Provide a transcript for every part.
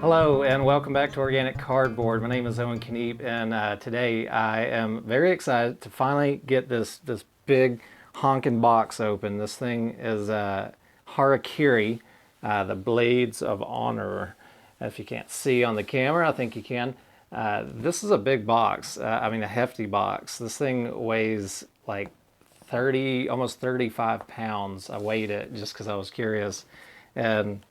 Hello and welcome back to Organic Cardboard. My name is Owen Kneep, and today I am very excited to finally get this big honking box open. This thing is Harakiri, the Blades of Honor. If you can't see on the camera, I think you can. This is a big box. I mean, a hefty box. This thing weighs like 30, almost 35 pounds. I weighed it just because I was curious. And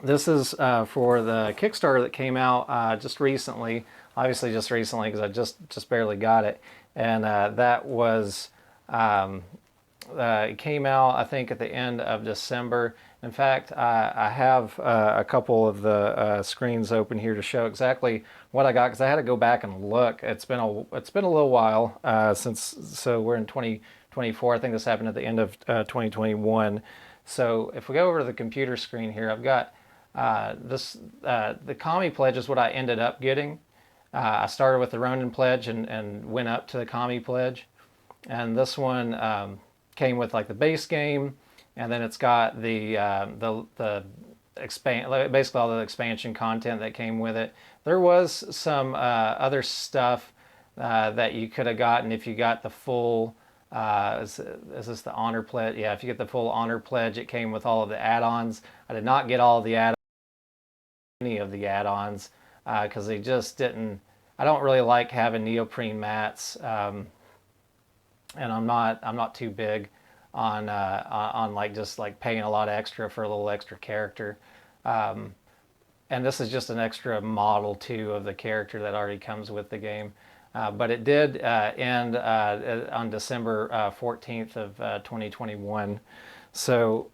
this is for the Kickstarter that came out just recently. Obviously just recently because I just barely got it. And that was, it came out I think at the end of December. In fact, I have a couple of the screens open here to show exactly what I got because I had to go back and look. It's been a little while so we're in 2024. I think this happened at the end of 2021. So if we go over to the computer screen here, I've got the Kami Pledge is what I ended up getting. I started with the Ronin Pledge and went up to the Kami Pledge. And this one came with like the base game, and then it's got basically all the expansion content that came with it. There was some other stuff that you could have gotten if you got the full is this the Honor Pledge? Yeah, if you get the full Honor Pledge, it came with all of the add-ons. I did not get all of the add-ons, any of the add-ons, because they just didn't. I don't really like having neoprene mats, and I'm not too big on like just like paying a lot extra for a little extra character. And this is just an extra model too of the character that already comes with the game. But it did end on December 14th of 2021. So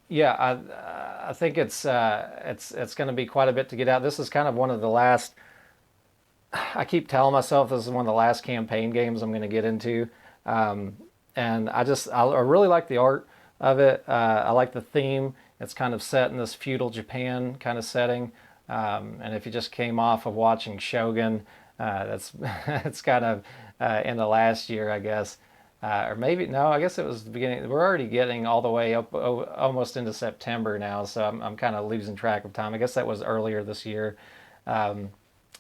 yeah, I think it's going to be quite a bit to get out. This is kind of one of the last. I keep telling myself this is one of the last campaign games I'm going to get into, and I really like the art of it. I like the theme. It's kind of set in this feudal Japan kind of setting, and if you just came off of watching Shogun, that's it's kind of in the last year, I guess. Or maybe, no, I guess it was the beginning. We're already getting all the way up almost into September now, so I'm kind of losing track of time. I guess that was earlier this year.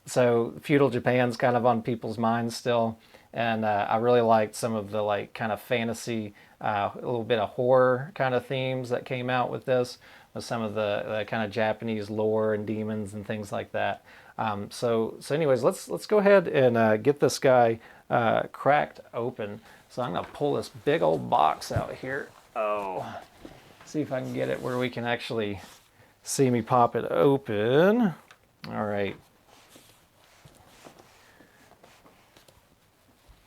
So feudal Japan's kind of on people's minds still, and I really liked some of the like kind of fantasy, a little bit of horror kind of themes that came out with this, with some of the kind of Japanese lore and demons and things like that. So anyways, let's go ahead and get this guy cracked open. So I'm going to pull this big old box out here. Oh, see if I can get it where we can actually see me pop it open. All right.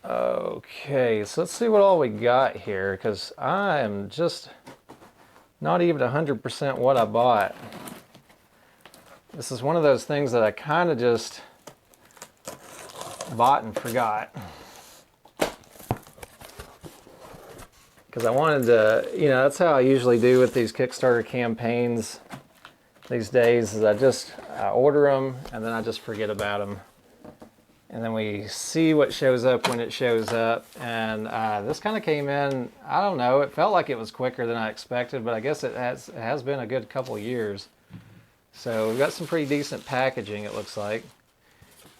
Okay, so let's see what all we got here, because I am just not even 100% what I bought. This is one of those things that I kind of just bought and forgot. Because I wanted to, that's how I usually do with these Kickstarter campaigns these days, is I order them and then I just forget about them. And then we see what shows up when it shows up. And this kind of came in, I don't know, it felt like it was quicker than I expected, but I guess it has been a good couple years. So we've got some pretty decent packaging, it looks like.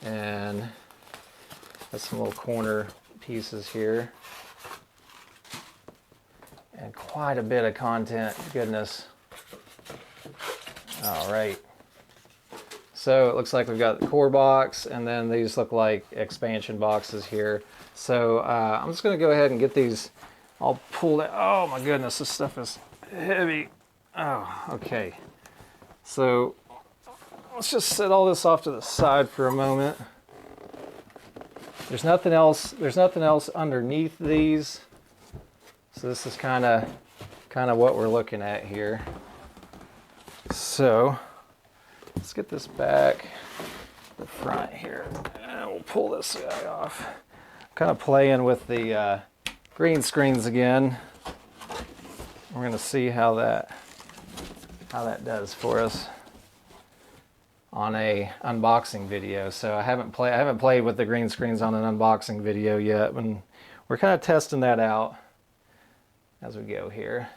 And got some little corner pieces here. And quite a bit of content, goodness. All right. So it looks like we've got the core box, and then these look like expansion boxes here. So I'm just going to go ahead and get these all pulled out. Oh my goodness, this stuff is heavy. Oh, okay. So let's just set all this off to the side for a moment. There's nothing else underneath these. So this is kind of what we're looking at here. So let's get this back the front here, and we'll pull this guy off. I'm kind of playing with the green screens again. We're going to see how that does for us on a unboxing video. So I haven't played with the green screens on an unboxing video yet, and we're kind of testing that out as we go here.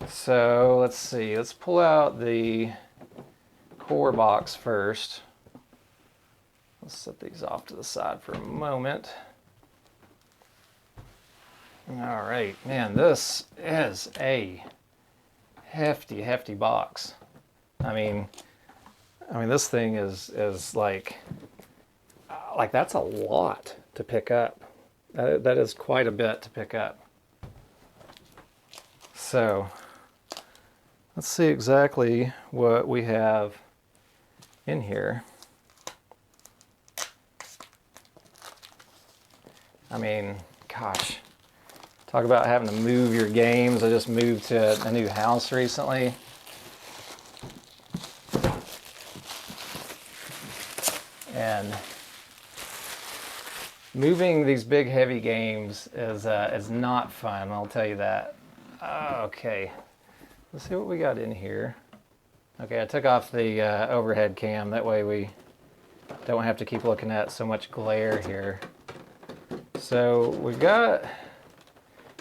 So let's see, let's pull out the core box first. Let's set these off to the side for a moment. All right, man, this is a hefty box. I mean, this thing is like that's a lot to pick up. That is quite a bit to pick up. So let's see exactly what we have in here. I mean, gosh, talk about having to move your games. I just moved to a new house recently. And moving these big heavy games is not fun, I'll tell you that. Okay, let's see what we got in here. Okay, I took off the overhead cam, that way we don't have to keep looking at so much glare here. So we've got,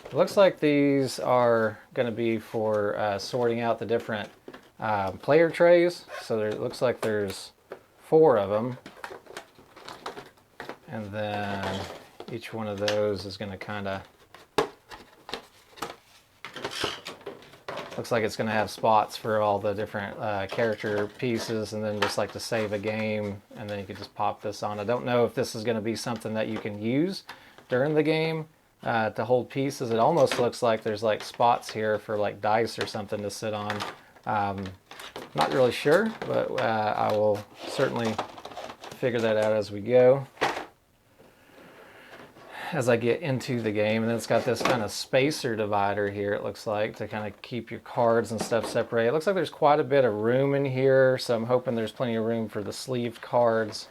it looks like these are going to be for sorting out the different player trays. So it looks like there's 4 of them. And then each one of those is going to kind of, looks like it's going to have spots for all the different character pieces, and then just like to save a game, and then you can just pop this on. I don't know if this is going to be something that you can use during the game to hold pieces. It almost looks like there's like spots here for like dice or something to sit on. Not really sure, but I will certainly figure that out as we go, as I get into the game. And then it's got this kind of spacer divider here, it looks like, to kind of keep your cards and stuff separated. It looks like there's quite a bit of room in here, so I'm hoping there's plenty of room for the sleeved cards.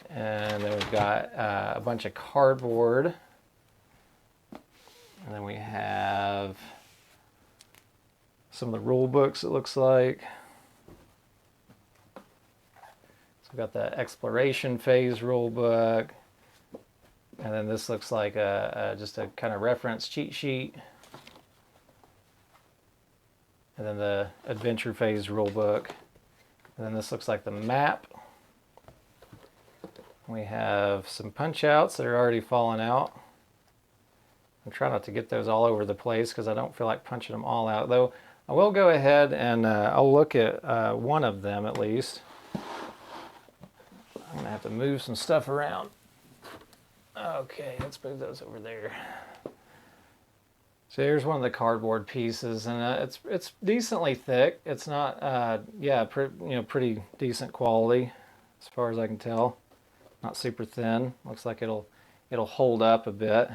And then we've got a bunch of cardboard. And then we have some of the rule books, it looks like. So we've got the exploration phase rule book. And then this looks like just a kind of reference cheat sheet. And then the adventure phase rule book. And then this looks like the map. We have some punch outs that are already falling out. I'm trying not to get those all over the place because I don't feel like punching them all out. Though I will go ahead and I'll look at one of them at least. I'm going to have to move some stuff around. Okay, let's move those over there. So here's one of the cardboard pieces, and it's decently thick. It's not, pretty decent quality as far as I can tell. Not super thin. Looks like it'll hold up a bit.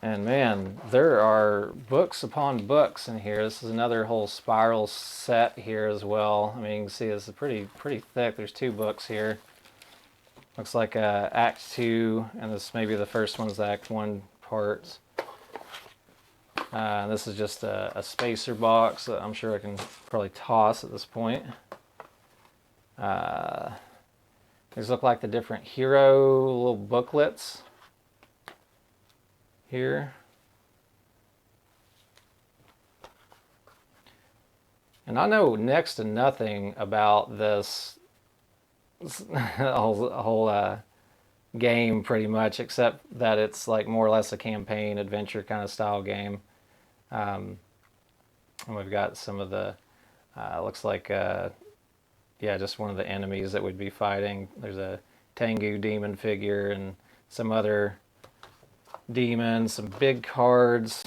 And man, there are books upon books in here. This is another whole spiral set here as well. I mean, you can see this is pretty thick. There's 2 books here. Looks like Act 2, and this may be the first one's Act 1 parts. This is just a spacer box that I'm sure I can probably toss at this point. These look like the different hero little booklets here. And I know next to nothing about this whole game pretty much, except that it's like more or less a campaign adventure kind of style game. And we've got some of the looks like just one of the enemies that we'd be fighting. There's a Tengu demon figure and some other demons, some big cards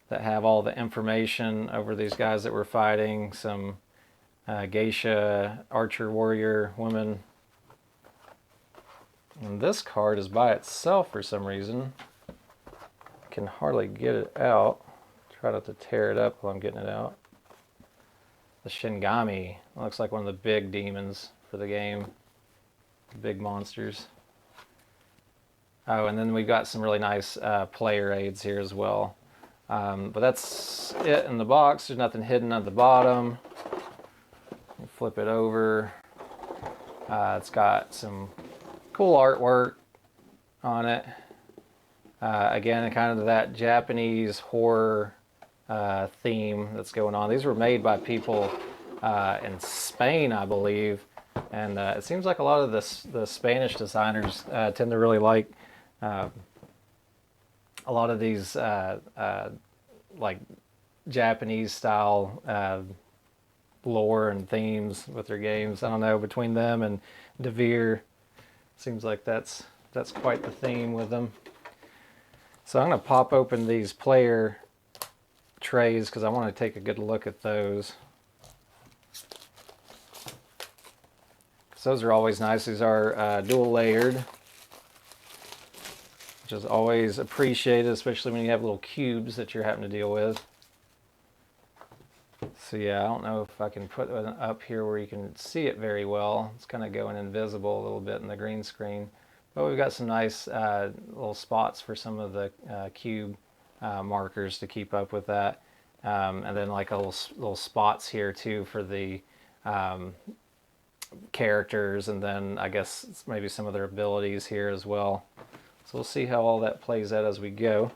that have all the information over these guys that we're fighting, some geisha, archer, warrior, woman. And this card is by itself for some reason. I can hardly get it out. Try not to tear it up while I'm getting it out. The Shingami looks like one of the big demons for the game. Big monsters. Oh, and then we've got some really nice player aids here as well. But that's it in the box. There's nothing hidden at the bottom. Flip it over. It's got some cool artwork on it. Again, kind of that Japanese horror theme that's going on. These were made by people in Spain, I believe, and it seems like a lot of the Spanish designers tend to really like a lot of these like Japanese style lore and themes with their games. I don't know, between them and DeVere, seems like that's quite the theme with them. So I'm going to pop open these player trays because I want to take a good look at those. Those are always nice. These are dual layered, which is always appreciated, especially when you have little cubes that you're having to deal with. So yeah, I don't know if I can put it up here where you can see it very well. It's kind of going invisible a little bit in the green screen. But we've got some nice little spots for some of the cube markers to keep up with that. And then like a little spots here too for the characters, and then I guess maybe some of their abilities here as well. So we'll see how all that plays out as we go.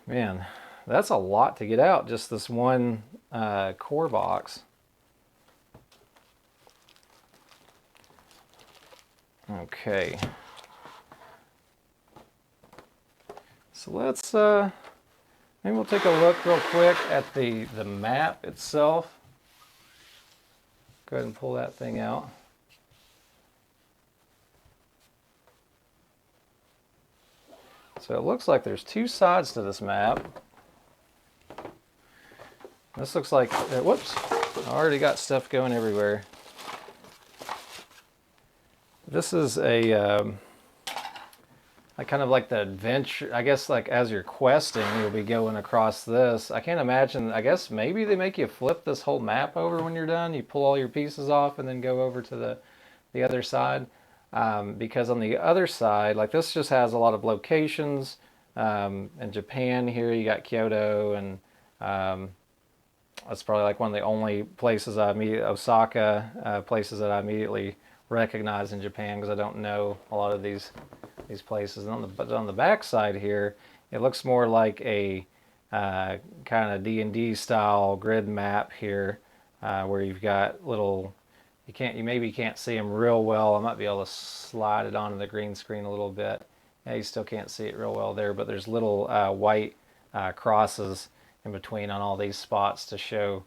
Man, that's a lot to get out, just this one core box. Okay. So let's, maybe we'll take a look real quick at the map itself. Go ahead and pull that thing out. So it looks like there's two sides to this map. This looks like, whoops, I already got stuff going everywhere. This is a, kind of like the adventure, I guess, like as you're questing, you'll be going across this. I can't imagine, I guess maybe they make you flip this whole map over when you're done. You pull all your pieces off and then go over to the other side. Because on the other side, like this just has a lot of locations. In Japan here, you got Kyoto, and that's probably like one of the only places Osaka, places that I immediately recognize in Japan because I don't know a lot of these places. And on the back side here, it looks more like a kind of D&D style grid map here, where you've got little, you maybe can't see them real well. I might be able to slide it onto the green screen a little bit. Yeah, you still can't see it real well there, but there's little white crosses in between on all these spots to show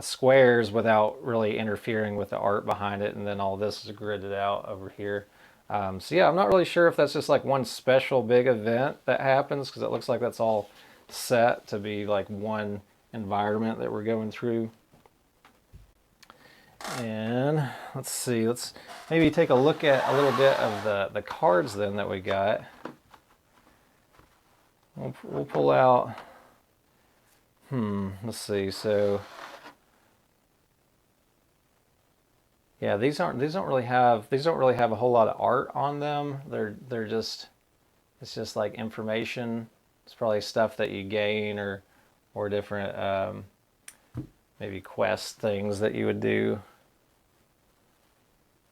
squares without really interfering with the art behind it. And then all this is gridded out over here. So yeah, I'm not really sure if that's just like one special big event that happens, because it looks like that's all set to be like one environment that we're going through. And let's see, let's maybe take a look at a little bit of the cards then that we got. We'll pull out, let's see, so yeah, these don't really have a whole lot of art on them. They're just, it's just like information. It's probably stuff that you gain or different maybe quest things that you would do.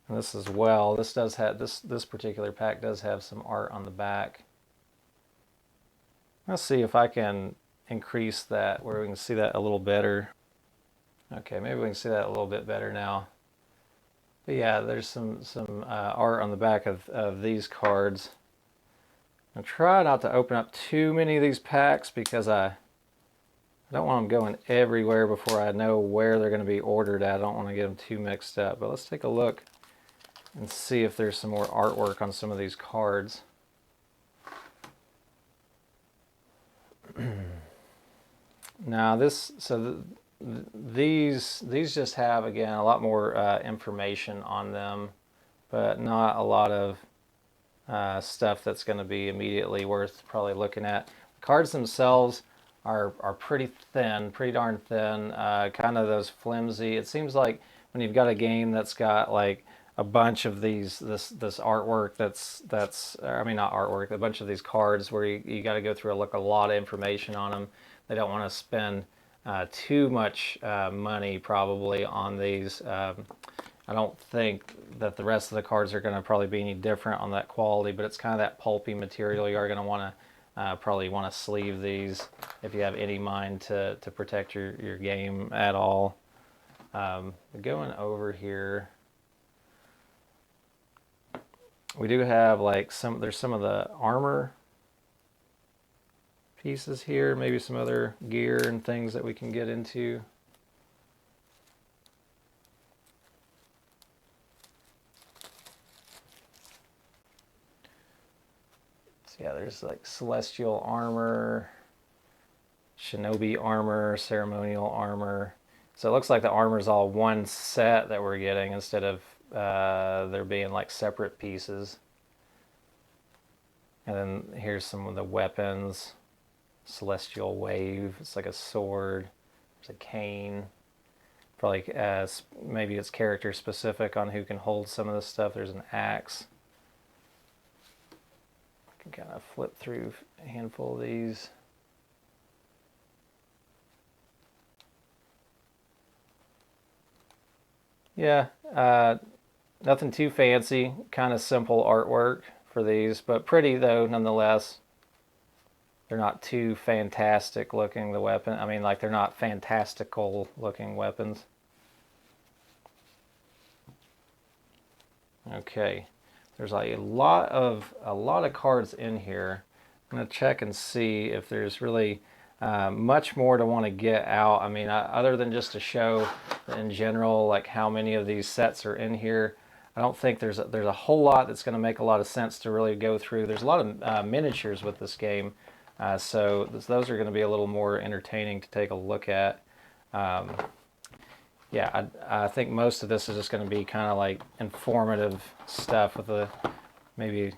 And this as well, this does have, this particular pack does have some art on the back. Let's see if I can increase that where we can see that a little better. Okay, maybe we can see that a little bit better now. But yeah, there's some art on the back of these cards. I'll try not to open up too many of these packs because I don't want them going everywhere before I know where they're going to be ordered at. I don't want to get them too mixed up. But let's take a look and see if there's some more artwork on some of these cards. Now these just have, again, a lot more information on them, but not a lot of stuff that's going to be immediately worth probably looking at. The cards themselves are pretty thin, pretty darn thin, kind of those flimsy. It seems like when you've got a game that's got like a bunch of this artwork that's I mean, not artwork, a bunch of these cards where you got to go through a lot of information on them. They don't want to spend too much money probably on these. I don't think that the rest of the cards are going to probably be any different on that quality, but it's kind of that pulpy material you are going to want Probably want to sleeve these if you have any mind to protect your game at all. Going over here, we do have like there's some of the armor pieces here, maybe some other gear and things that we can get into. So yeah, there's like celestial armor, shinobi armor, ceremonial armor. So it looks like the armor is all one set that we're getting instead of there being like separate pieces. And then here's some of the weapons. Celestial wave, it's like a sword. There's a cane. Probably maybe it's character specific on who can hold some of this stuff. There's an axe. I can kind of flip through a handful of these. Yeah, nothing too fancy, kind of simple artwork for these, but pretty though nonetheless. They're not too fantastic looking, the weapon. I mean, like they're not fantastical looking weapons. Okay, there's a lot of cards in here. I'm gonna check and see if there's really much more to want to get out. I mean, other than just to show in general like how many of these sets are in here, I don't think there's a whole lot that's going to make a lot of sense to really go through. There's a lot of miniatures with this game, so those are going to be a little more entertaining to take a look at. Yeah, I think most of this is just going to be kind of like informative stuff with a maybe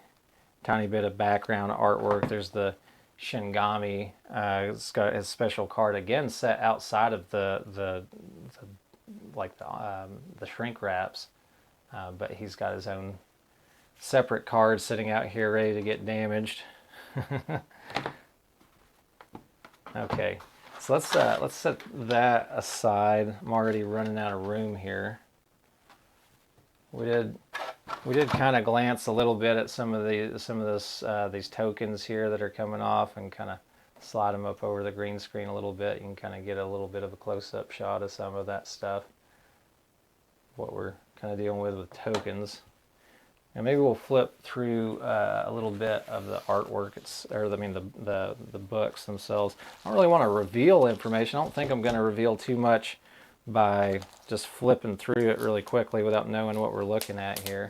tiny bit of background artwork. There's the Shingami. It's got his special card again set outside of the shrink wraps, but he's got his own separate card sitting out here ready to get damaged. Okay, so let's set that aside. I'm already running out of room here. We did kind of glance a little bit at some of these tokens here that are coming off, and kind of slide them up over the green screen a little bit. You can kind of get a little bit of a close-up shot of some of that stuff, what we're kind of dealing with tokens. And maybe we'll flip through a little bit of the artwork, the books themselves. I don't really want to reveal information. I don't think I'm going to reveal too much by just flipping through it really quickly without knowing what we're looking at here.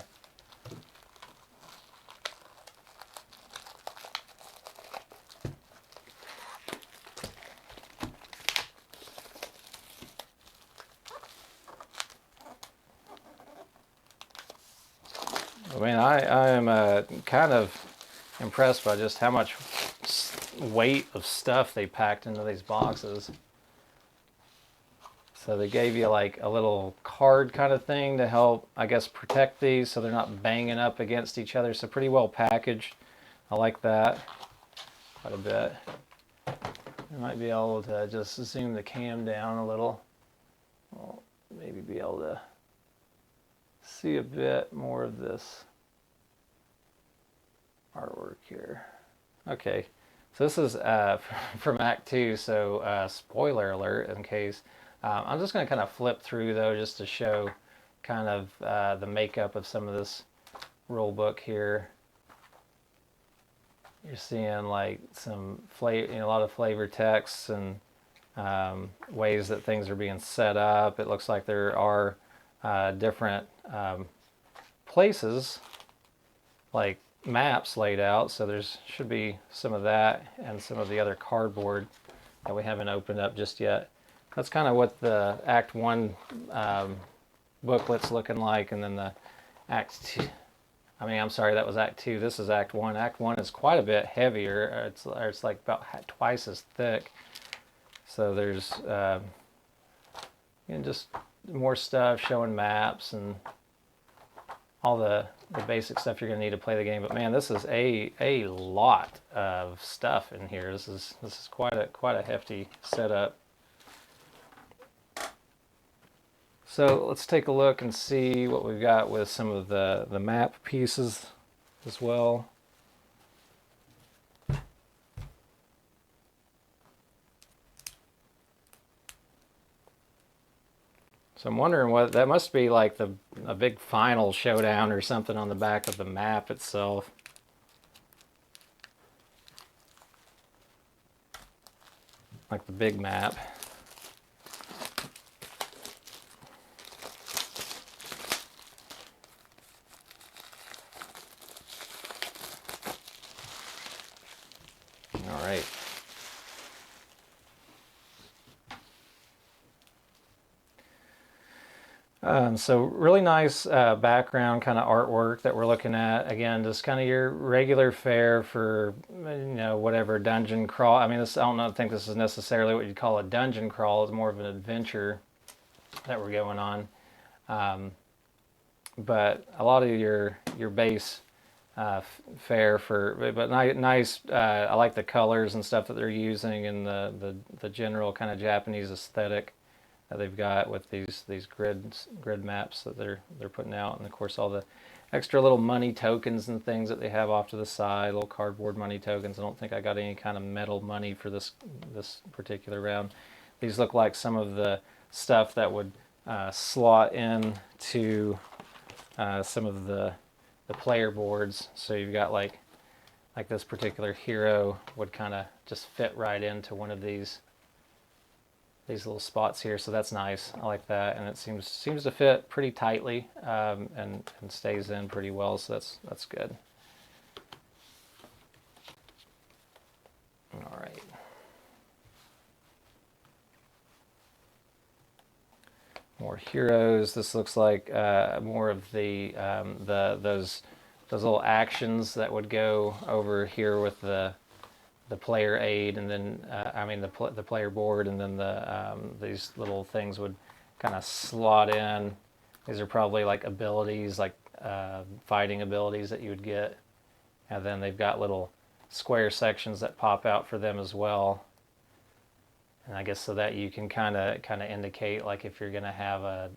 I mean, I am kind of impressed by just how much weight of stuff they packed into these boxes. So they gave you like a little card kind of thing to help, I guess, protect these so they're not banging up against each other. So pretty well packaged. I like that quite a bit. I might be able to just zoom the cam down a little. I'll maybe be able to see a bit more of this artwork here. Okay, so this is from Act 2, so spoiler alert in case. I'm just going to kind of flip through though, just to show kind of the makeup of some of this rule book here. You're seeing like some flavor, a lot of flavor texts and ways that things are being set up. It looks like there are different places, like maps laid out. So there's should be some of that and some of the other cardboard that we haven't opened up just yet. That's kind of what the Act 1 booklet's looking like, and then the Act 2. I'm sorry, that was Act 2. This is Act 1. Act 1 is quite a bit heavier. It's like about twice as thick. So there's just more stuff showing maps and all the basic stuff you're going to need to play the game. But man, this is a lot of stuff in here. This is quite a hefty setup. So let's take a look and see what we've got with some of the map pieces as well. So I'm wondering what that must be, like a big final showdown or something on the back of the map itself. Like the big map. All right. So really nice background kind of artwork that we're looking at. Again, just kind of your regular fare for, whatever dungeon crawl. I mean, I don't think this is necessarily what you'd call a dungeon crawl. It's more of an adventure that we're going on. But a lot of your base fare but nice. I like the colors and stuff that they're using, and the general kind of Japanese aesthetic that they've got with these grid maps that they're putting out, and of course all the extra little money tokens and things that they have off to the side, little cardboard money tokens. I don't think I got any kind of metal money for this particular round. These look like some of the stuff that would slot in to some of the player boards. So you've got like this particular hero would kind of just fit right into one of these little spots here, so that's nice. I like that, and it seems to fit pretty tightly, and stays in pretty well, so that's good. All right. More heroes. This looks like more of those little actions that would go over here with the player aid, and then the player board, and then these little things would kind of slot in. These are probably like abilities, like fighting abilities that you would get, and then they've got little square sections that pop out for them as well. And I guess so that you can kind of indicate like if you're going to have a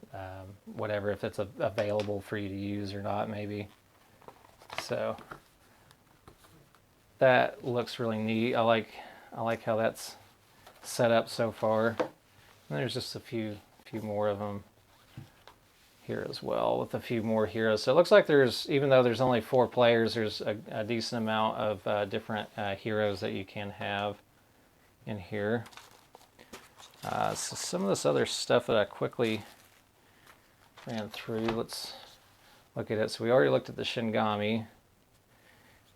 whatever, if it's available for you to use or not, maybe. So that looks really neat. I like how that's set up so far. And there's just a few more of them here as well, with a few more heroes. So it looks like even though there's only 4 players, there's a decent amount of different heroes that you can have in here. So some of this other stuff that I quickly ran through, let's look at it. So we already looked at the Shingami.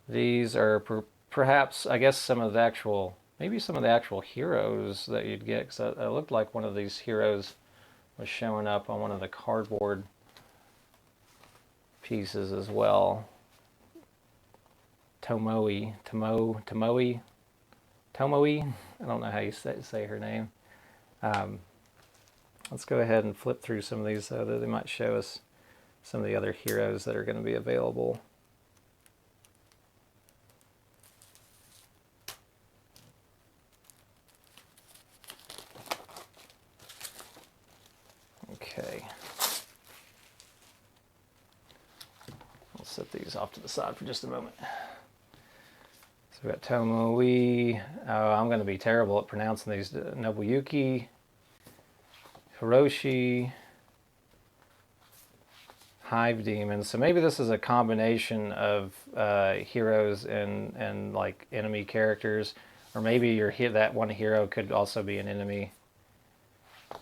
These are perhaps, I guess, maybe some of the actual heroes that you'd get, because it looked like one of these heroes was showing up on one of the cardboard pieces as well. Tomoe. I don't know how you say her name. Let's go ahead and flip through some of these so that they might show us some of the other heroes that are going to be available. Okay. I'll set these off to the side for just a moment. So we got Tomoe. Oh, I'm going to be terrible at pronouncing these. Nobuyuki, Hiroshi, Hive Demon. So maybe this is a combination of heroes and like enemy characters, or maybe that one hero could also be an enemy.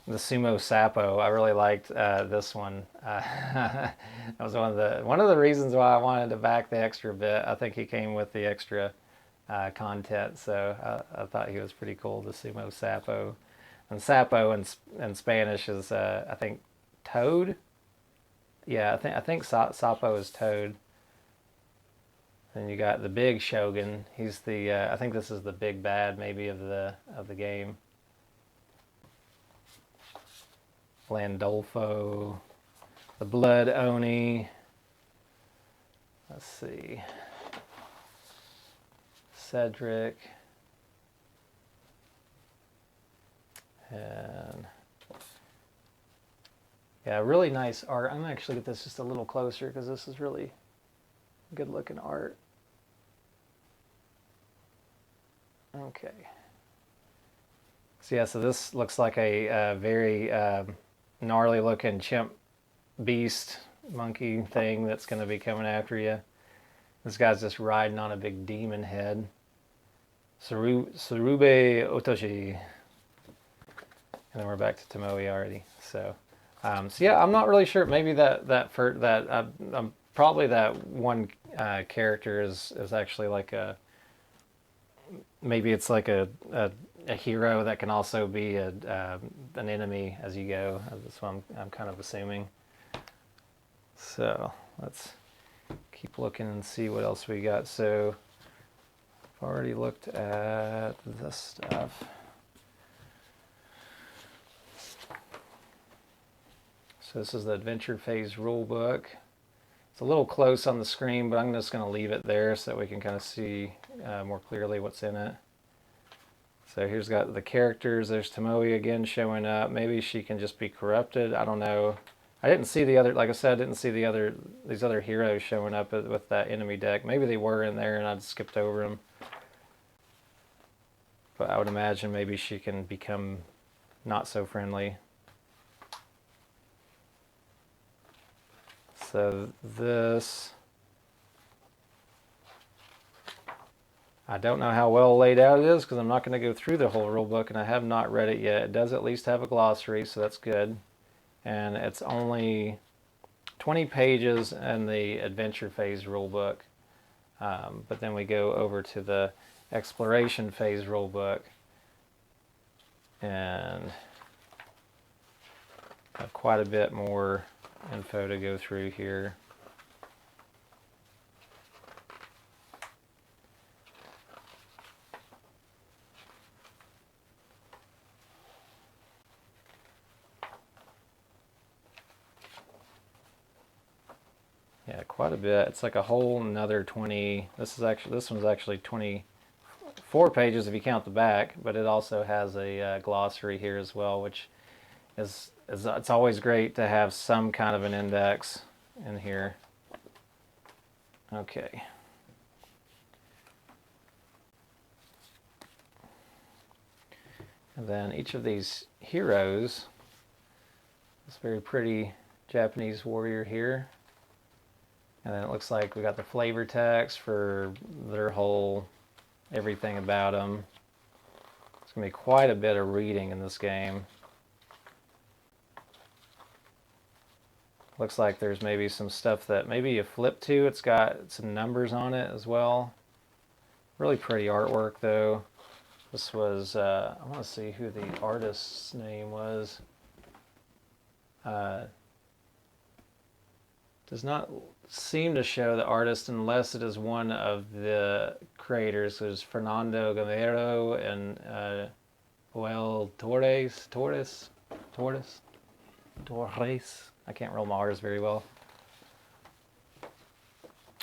The Sumo Sappo. I really liked this one. That was one of the reasons why I wanted to back the extra bit. I think he came with the extra content, so I thought he was pretty cool. The Sumo Sappo, and Sappo in Spanish is I think toad. Yeah, I think Sappo is toad. Then you got the big Shogun. He's the I think this is the big bad maybe of the game. Landolfo, the Blood Oni. Let's see. Cedric. And yeah, really nice art. I'm going to actually get this just a little closer because this is really good looking art. Okay. So yeah, so this looks like a very gnarly looking chimp beast monkey thing that's going to be coming after you. This guy's just riding on a big demon head. Surube Otoshi. And then we're back to Tomoe already. So yeah, I'm not really sure. Maybe probably that one character is actually like maybe it's like a hero that can also be an enemy as you go. That's what I'm kind of assuming. So let's keep looking and see what else we got. So I've already looked at this stuff. So this is the Adventure Phase rulebook. It's a little close on the screen, but I'm just going to leave it there so that we can kind of see more clearly what's in it. So here's got the characters. There's Tomoe again showing up. Maybe she can just be corrupted. I don't know. I didn't see the other, like I said, I didn't see these other heroes showing up with that enemy deck. Maybe they were in there and I just skipped over them. But I would imagine maybe she can become not so friendly. So this, I don't know how well laid out it is because I'm not going to go through the whole rule book and I have not read it yet. It does at least have a glossary, so that's good. And it's only 20 pages in the Adventure Phase rule book. But then we go over to the Exploration Phase rule book and have quite a bit more info to go through here. Yeah, quite a bit. It's like a whole another 20. This one's actually 24 pages if you count the back, but it also has a glossary here as well, which is it's always great to have some kind of an index in here. Okay. And then each of these heroes, this very pretty Japanese warrior here. And then it looks like we got the flavor text for their whole everything about them. It's going to be quite a bit of reading in this game. Looks like there's maybe some stuff that maybe you flip to. It's got some numbers on it as well. Really pretty artwork though. This was, I want to see who the artist's name was. Does not seem to show the artist unless it is one of the creators. There's Fernando Gamero and Joel Torres. I can't roll my R's very well.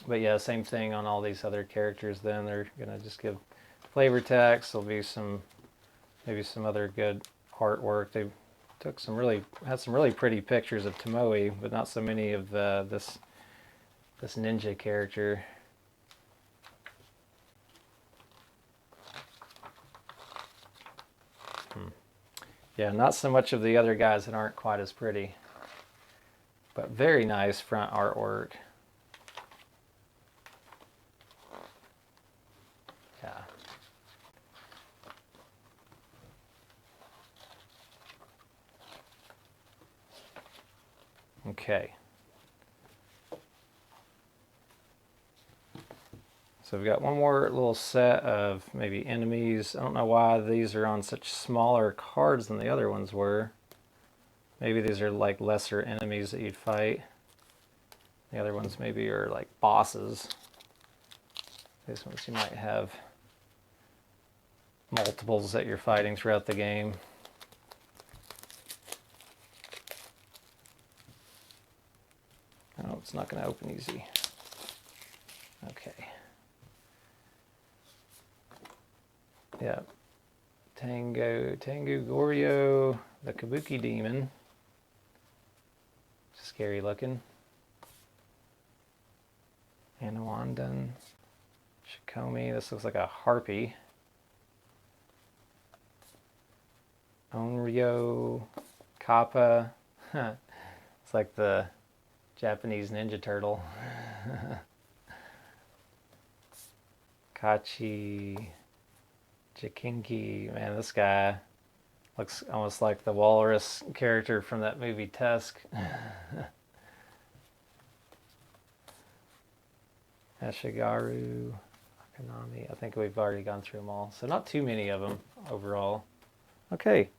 But yeah, same thing on all these other characters then. They're going to just give flavor text. There'll be maybe some other good artwork. They had some really pretty pictures of Tomoe, but not so many of this ninja character. Yeah, not so much of the other guys that aren't quite as pretty, but very nice front artwork. Yeah. Okay. So we've got one more little set of maybe enemies. I don't know why these are on such smaller cards than the other ones were. Maybe these are like lesser enemies that you'd fight. The other ones maybe are like bosses. These ones you might have multiples that you're fighting throughout the game. Oh, it's not going to open easy. Okay. Yeah. Tengu Goryo, the Kabuki demon. Scary looking. Anawandan. Shikomi. This looks like a harpy. Onryo. Kappa. It's like the Japanese Ninja Turtle. Kachi Jikinki. Man, this guy looks almost like the walrus character from that movie Tusk. Ashigaru, Akanami. I think we've already gone through them all. So not too many of them overall. Okay.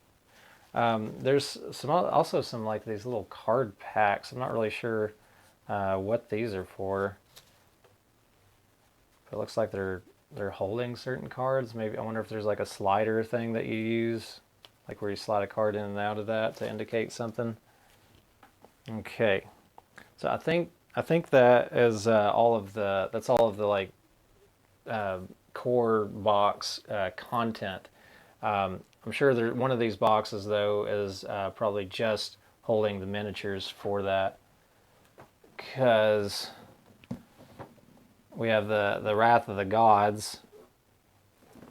There's also some like these little card packs. I'm not really sure what these are for. It looks like they're holding certain cards. Maybe I wonder if there's like a slider thing that you use, like where you slide a card in and out of that to indicate something. Okay, so I think that is all of the like core box content. I'm sure one of these boxes though is probably just holding the miniatures for that, because we have the Wrath of the Gods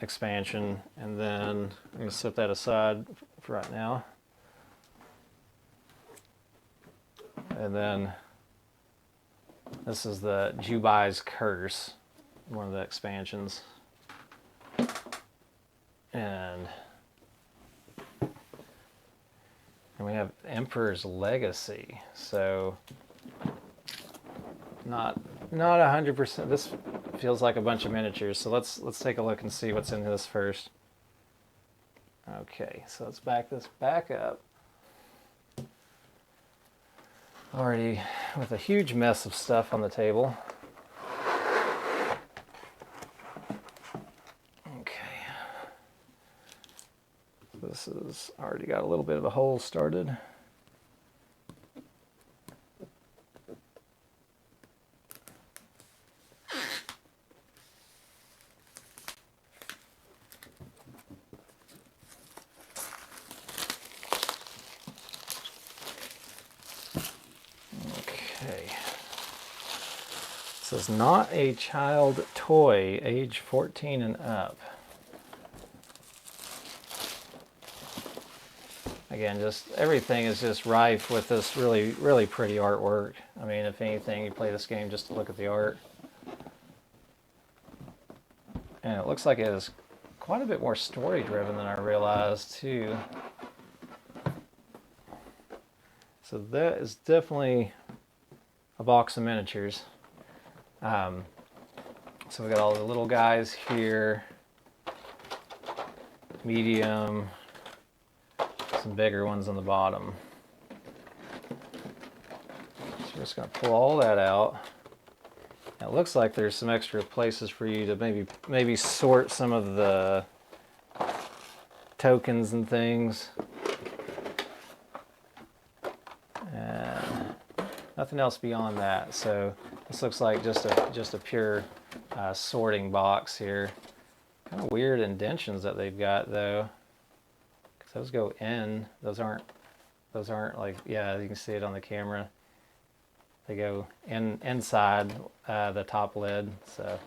expansion, and then I'm going to set that aside for right now. And then this is the Jubai's Curse, one of the expansions. And we have Emperor's Legacy. So not 100%. This feels like a bunch of miniatures. So let's take a look and see what's in this first. Okay, so let's back this back up. Already with a huge mess of stuff on the table. Okay. This has already got a little bit of a hole started. This is not a child toy, age 14 and up. Again, just everything is just rife with this really, really pretty artwork. I mean, if anything, you play this game just to look at the art. And it looks like it is quite a bit more story driven than I realized too. So that is definitely a box of miniatures. So we got all the little guys here, medium, some bigger ones on the bottom. So we're just going to pull all that out. It looks like there's some extra places for you to maybe sort some of the tokens and things. And nothing else beyond that. So this looks like just a pure sorting box here. Kind of weird indentions that they've got though. Because those go in. Those aren't like, yeah, you can see it on the camera. They go inside the top lid. So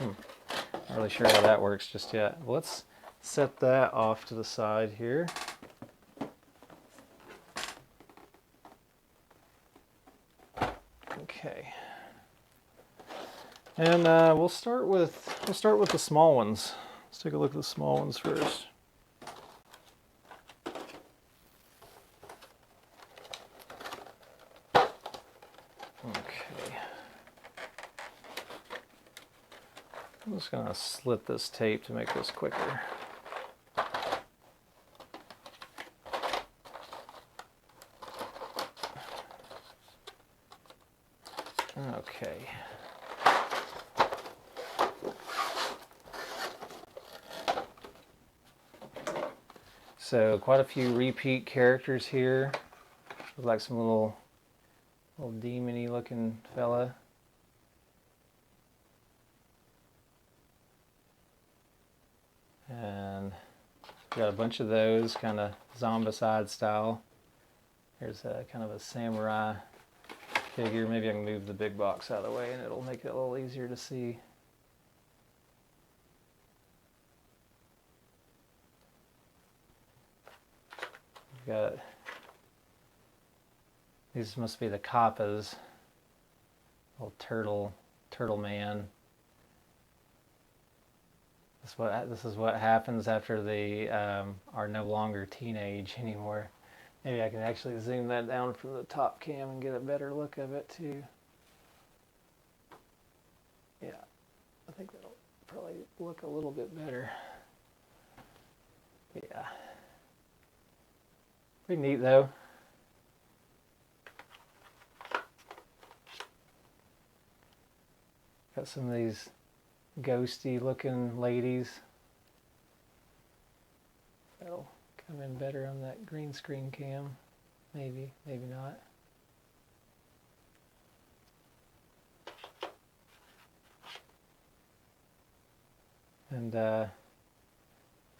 not really sure how that works just yet. Well, let's set that off to the side here. Okay. And we'll start with the small ones. Let's take a look at the small ones first. Okay. I'm just gonna slit this tape to make this quicker. Okay. So quite a few repeat characters here. Look like some little demon-y looking fella. And got a bunch of those kind of zombicide style. Here's a kind of a samurai figure. Maybe I can move the big box out of the way and it'll make it a little easier to see. We've got These must be the kappas. Little turtle man. This is what happens after they are no longer teenage anymore. Maybe I can actually zoom that down from the top cam and get a better look of it too. Yeah, I think that'll probably look a little bit better. Yeah. Pretty neat though. Got some of these ghosty looking ladies. That'll come in better on that green screen cam. Maybe, maybe not. And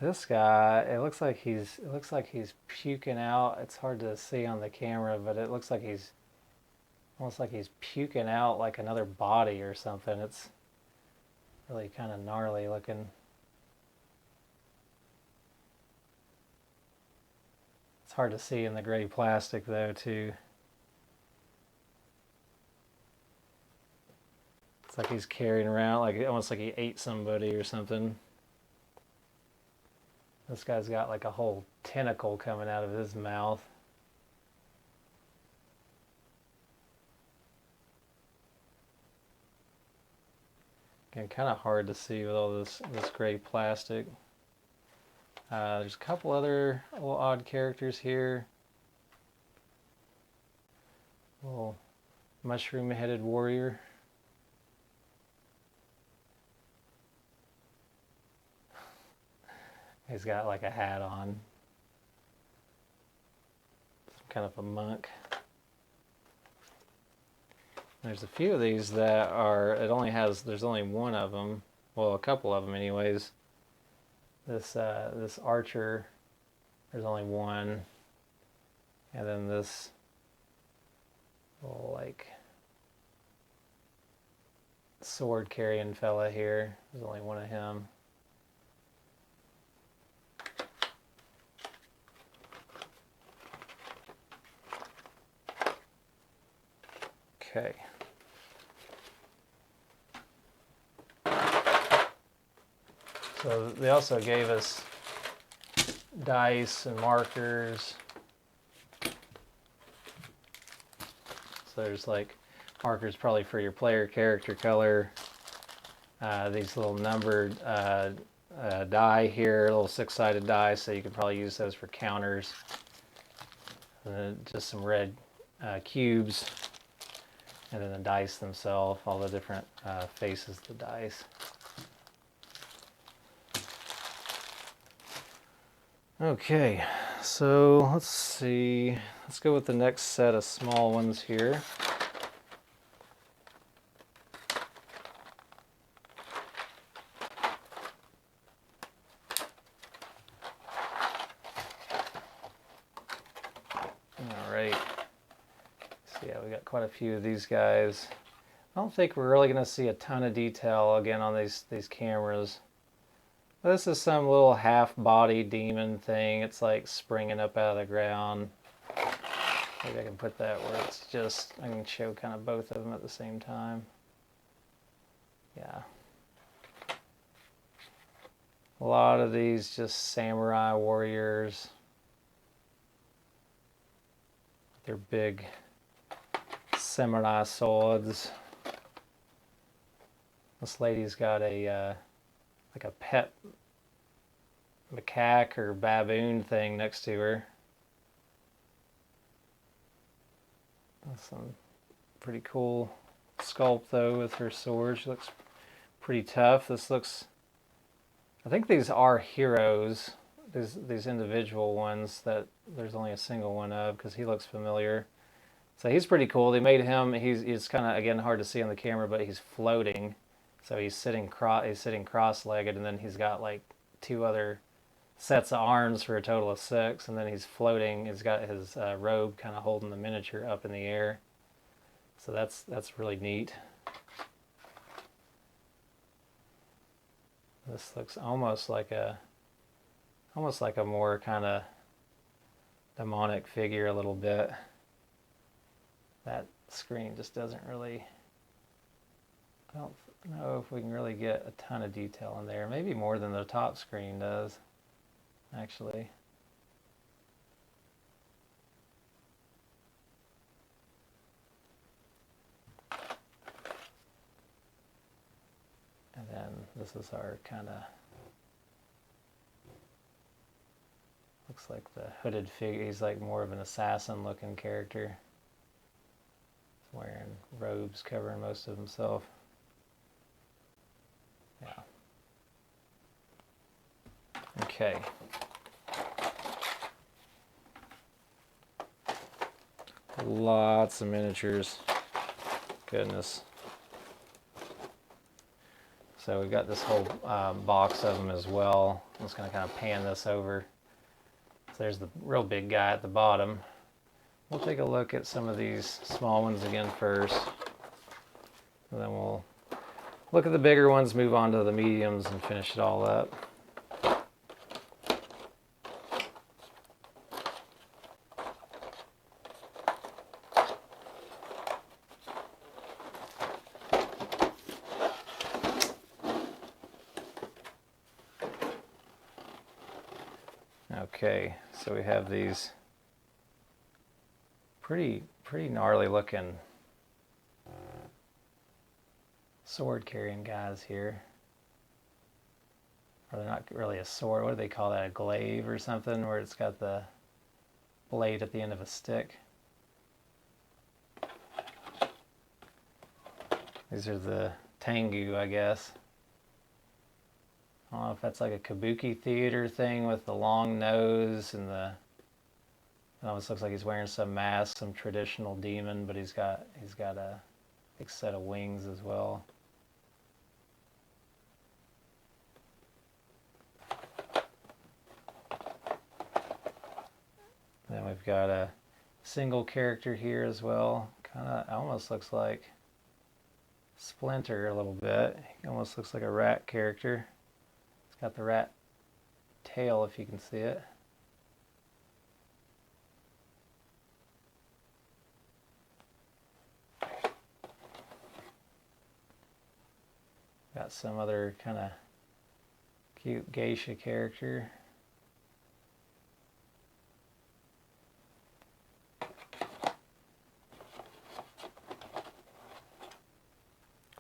this guy, it looks like he's puking out. It's hard to see on the camera, but it looks like he's almost like he's puking out like another body or something. It's really kind of gnarly looking. It's hard to see in the gray plastic though too. It's like he's carrying around, like almost like he ate somebody or something. This guy's got like a whole tentacle coming out of his mouth. Again, kind of hard to see with all this gray plastic. There's a couple other little odd characters here. Little mushroom-headed warrior. He's got like a hat on. Some kind of a monk. There's a few of these that are, there's only one of them. Well, a couple of them anyways. This archer, there's only one. And then this little like sword carrying fella here, there's only one of him. Okay. So they also gave us dice and markers. So there's like markers probably for your player character color. These little numbered die here, little 6-sided die, so you can probably use those for counters. And then just some red cubes. And then the dice themselves, all the different faces of the dice. Okay, so let's see. Let's go with the next set of small ones here. All right. So yeah, we got quite a few of these guys. I don't think we're really going to see a ton of detail again on these cameras. This is some little half-body demon thing. It's like springing up out of the ground. Maybe I can put that where it's just, I can show kind of both of them at the same time. Yeah. A lot of these just samurai warriors. They're big samurai swords. This lady's got a like a pet macaque or baboon thing next to her. That's some pretty cool sculpt though with her sword. She looks pretty tough. This looks, I think these are heroes. These individual ones that there's only a single one of because he looks familiar. So he's pretty cool. They made him, he's kind of, again, hard to see on the camera, but he's floating. So he's sitting cross-legged, and then he's got like 2 other sets of arms for a total of 6, and then he's floating. He's got his robe kind of holding the miniature up in the air. So that's really neat. This looks almost like a more kind of demonic figure a little bit. that screen just doesn't really, I don't know if we can really get a ton of detail in there. Maybe more than the top screen does, actually. And then this is our kind of, looks like the hooded figure. He's like more of an assassin looking character. He's wearing robes covering most of himself. Yeah. Okay. Lots of miniatures. Goodness. So we've got this whole box of them as well. I'm just going to kind of pan this over. So there's the real big guy at the bottom. We'll take a look at some of these small ones again first. And then we'll look at the bigger ones, move on to the mediums, and finish it all up. Okay, so we have these pretty gnarly looking sword carrying guys here. Or they're not really a sword, what do they call that, a glaive or something, where it's got the blade at the end of a stick. These are the Tengu, I guess. I don't know if that's like a kabuki theater thing with the long nose and the, it almost looks like he's wearing some mask, some traditional demon, but he's got a big set of wings as well. Then we've got a single character here as well. Kind of almost looks like Splinter a little bit. He almost looks like a rat character. It's got the rat tail if you can see it. Got some other kind of cute geisha character.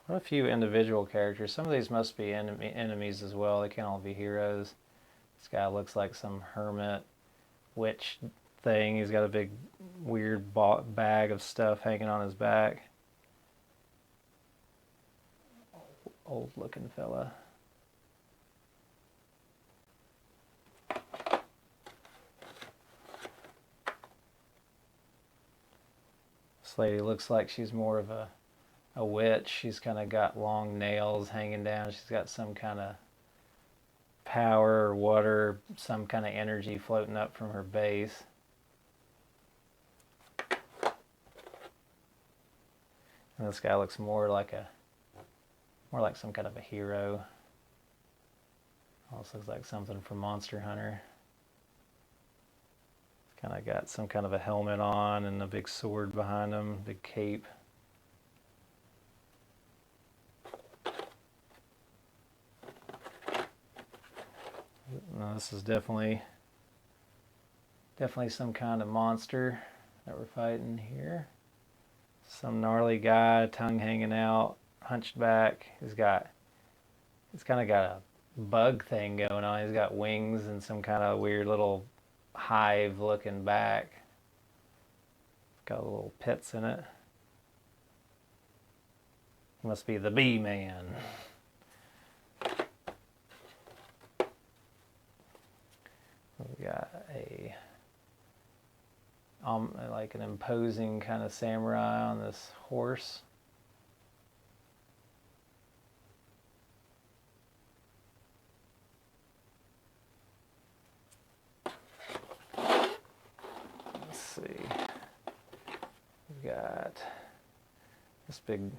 What a few individual characters. Some of these must be enemies as well. They can't all be heroes. This guy looks like some hermit witch thing. He's got a big weird bag of stuff hanging on his back. Old looking fella. This lady looks like she's more of a witch. She's kind of got long nails hanging down. She's got some kind of power or water, some kind of energy floating up from her base. And this guy looks more like some kind of a hero. Almost looks like something from Monster Hunter. Kind of got some kind of a helmet on and a big sword behind him, big cape. No, this is definitely some kind of monster that we're fighting here. Some gnarly guy, tongue hanging out, hunched back. He's kind of got a bug thing going on. He's got wings and some kind of weird little hive looking back. It's got little pits in it. He must be the bee man. We got like an imposing kind of samurai on this horse. Let's see. We've got this big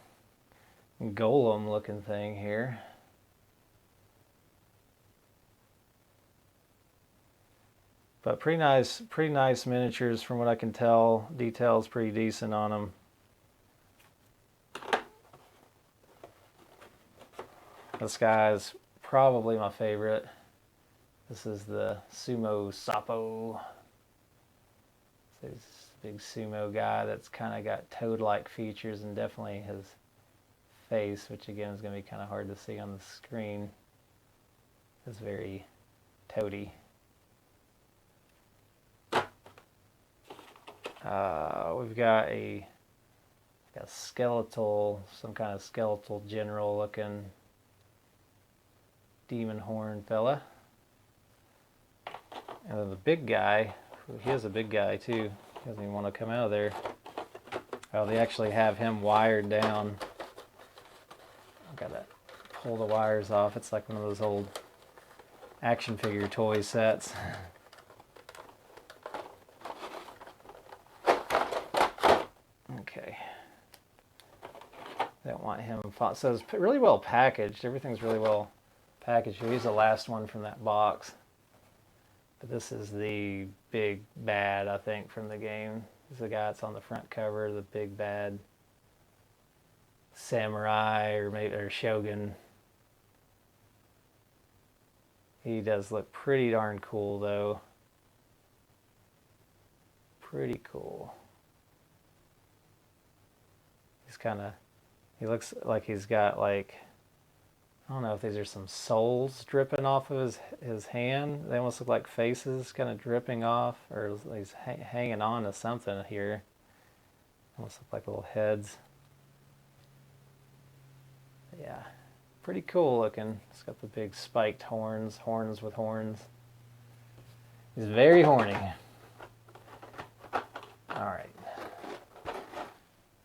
golem looking thing here. But pretty nice miniatures from what I can tell. Detail's pretty decent on them. This guy is probably my favorite. This is the Sumo Sapo. So he's a big sumo guy that's kind of got toad-like features, and definitely his face, which again is going to be kind of hard to see on the screen, is very toady. We've got a skeletal, some kind of skeletal general looking demon horn fella. And then the big guy, he is a big guy too. He doesn't even want to come out of there. Oh, they actually have him wired down. I've got to pull the wires off. It's like one of those old action figure toy sets. Okay. Don't want him. So it's really well packaged. Everything's really well packaged. He's the last one from that box. But this is the big bad, I think, from the game. This is the guy that's on the front cover, the big bad samurai or maybe shogun. He does look pretty darn cool, though. Pretty cool. He looks like he's got like, I don't know if these are some souls dripping off of his hand. They almost look like faces kind of dripping off, or he's hanging on to something here. Almost look like little heads. Yeah, pretty cool looking. It's got the big spiked horns with horns. He's very horny. All right.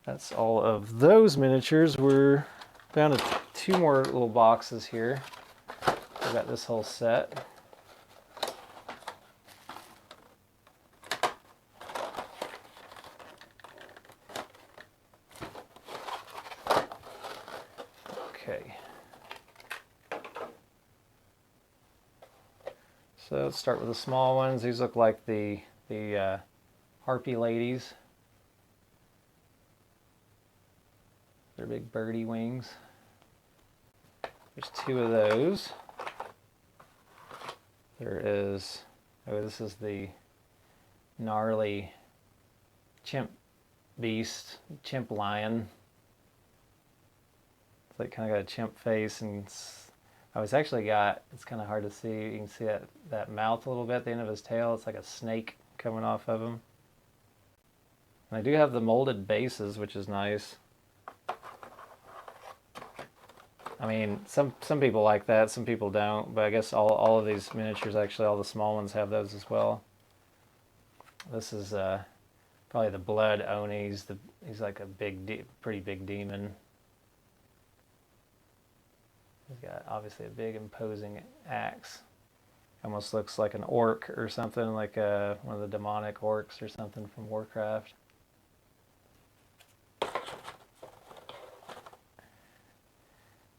That's all of those miniatures. We're down to 2 more little boxes here. We've got this whole set. Okay. So let's start with the small ones. These look like the harpy ladies. They're big birdie wings. There's 2 of those. There is, oh, this is the gnarly chimp beast, chimp lion. It's like kind of got a chimp face, and it's actually got, it's kind of hard to see. You can see that mouth a little bit at the end of his tail. It's like a snake coming off of him. And I do have the molded bases, which is nice. I mean, some people like that, some people don't, but I guess all of these miniatures, actually all the small ones have those as well. This is probably the Blood Oni. He's like a pretty big demon. He's got obviously a big imposing axe. Almost looks like an orc or something, like one of the demonic orcs or something from Warcraft.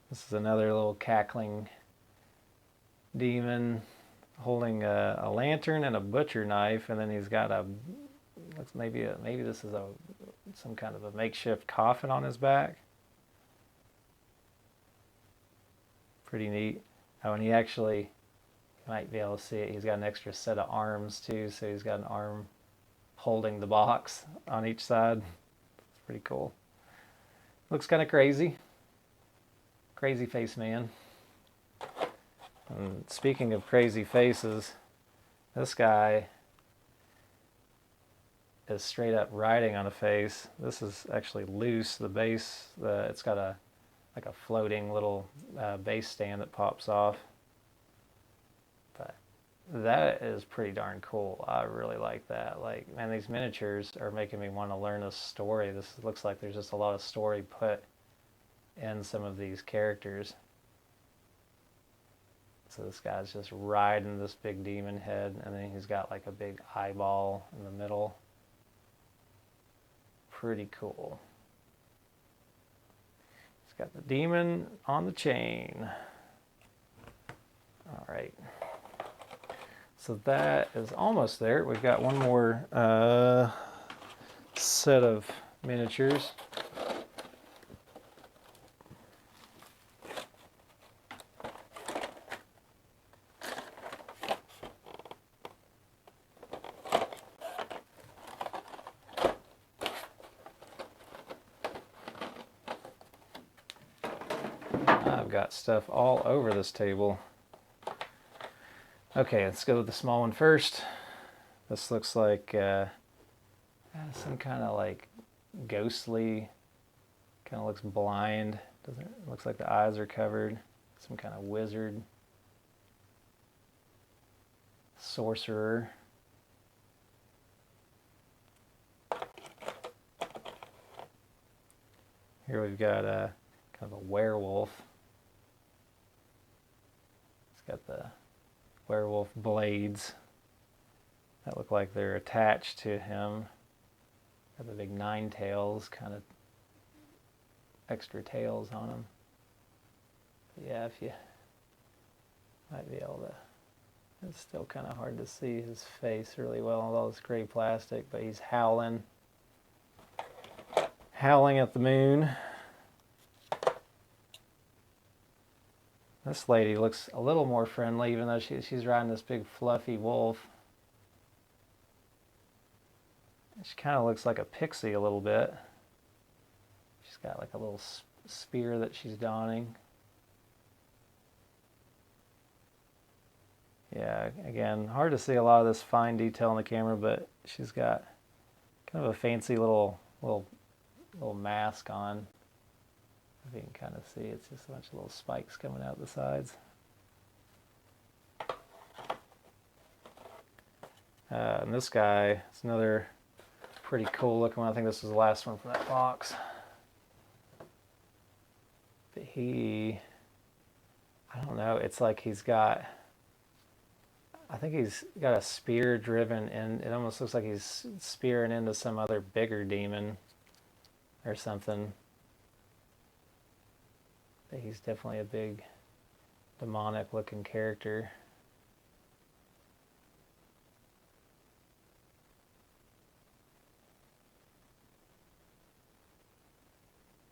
This is another little cackling demon holding a lantern and a butcher knife, and then he's got maybe this is some kind of a makeshift coffin on his back. Pretty neat. Oh, and he actually, you might be able to see it, he's got an extra set of arms too, so he's got an arm holding the box on each side. It's pretty cool. Looks kind of crazy. Crazy face man. And speaking of crazy faces, this guy is straight up riding on a face. This is actually loose. The base, it's got like a floating little base stand that pops off. But that is pretty darn cool. I really like that. Like, man, these miniatures are making me want to learn a story. This looks like there's just a lot of story put in some of these characters. So this guy's just riding this big demon head, and then he's got like a big eyeball in the middle. Pretty cool. He's got the demon on the chain. All right. So that is almost there. We've got one more set of miniatures. I've got stuff all over this table. Okay, let's go with the small one first. This looks like some kind of like ghostly, kind of looks blind. Doesn't, looks like the eyes are covered. Some kind of wizard, sorcerer. Here we've got a kind of a werewolf. It's got the werewolf blades that look like they're attached to him. Got the big 9 tails, kind of extra tails on them. But yeah, if you might be able to, it's still kind of hard to see his face really well with all this gray plastic, but he's howling at the moon. This lady looks a little more friendly, even though she's riding this big fluffy wolf. She kind of looks like a pixie a little bit. She's got like a little spear that she's donning. Yeah, again, hard to see a lot of this fine detail on the camera, but she's got kind of a fancy little mask on. If you can kind of see, it's just a bunch of little spikes coming out the sides. And this guy is another pretty cool looking one. I think this was the last one from that box. But I don't know, it's like he's got, I think he's got a spear driven in, it almost looks like he's spearing into some other bigger demon or something. But he's definitely a big demonic looking character.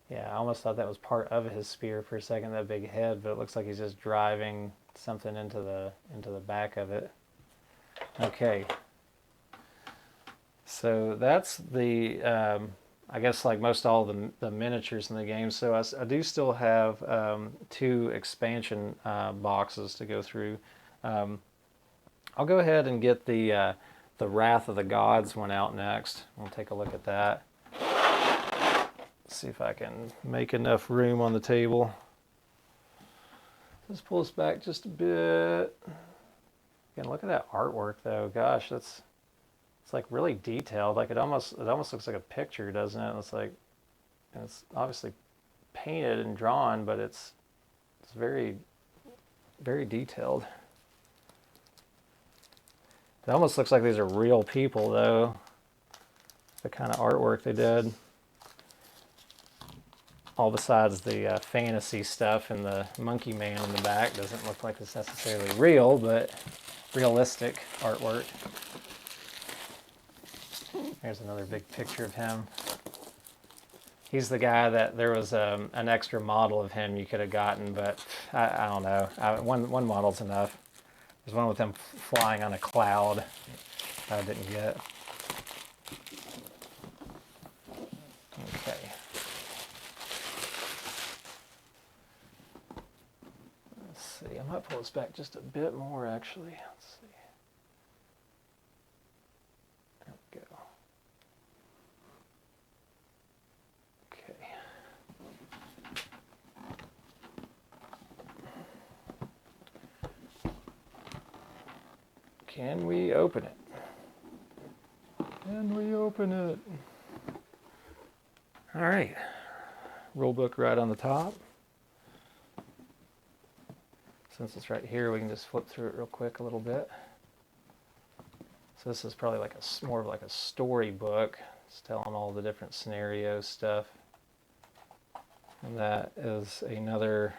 Yeah, I almost thought that was part of his spear for a second, that big head, but it looks like he's just driving something into the back of it. Okay. So that's the I guess like most all the miniatures in the game. So I do still have 2 expansion boxes to go through. I'll go ahead and get the Wrath of the Gods one out next. We'll take a look at that. See if I can make enough room on the table. Let's pull this back just a bit. Again, look at that artwork though. Gosh, it's like really detailed. Like it almost looks like a picture, doesn't it? It's like, and it's obviously painted and drawn, but it's very, very detailed. It almost looks like these are real people though. The kind of artwork they did. All besides the fantasy stuff, and the monkey man in the back doesn't look like it's necessarily real, but realistic artwork. There's another big picture of him. He's the guy that there was an extra model of him you could have gotten, but I don't know. One model's enough. There's one with him flying on a cloud I didn't get. Okay. Let's see. I might pull this back just a bit more, actually. Let's see. There we go. Okay. Can we open it? Can we open it? All right. Rulebook right on the top. Since it's right here, we can just flip through it real quick a little bit. So this is probably like more of like a storybook. It's telling all the different scenario stuff. And that is another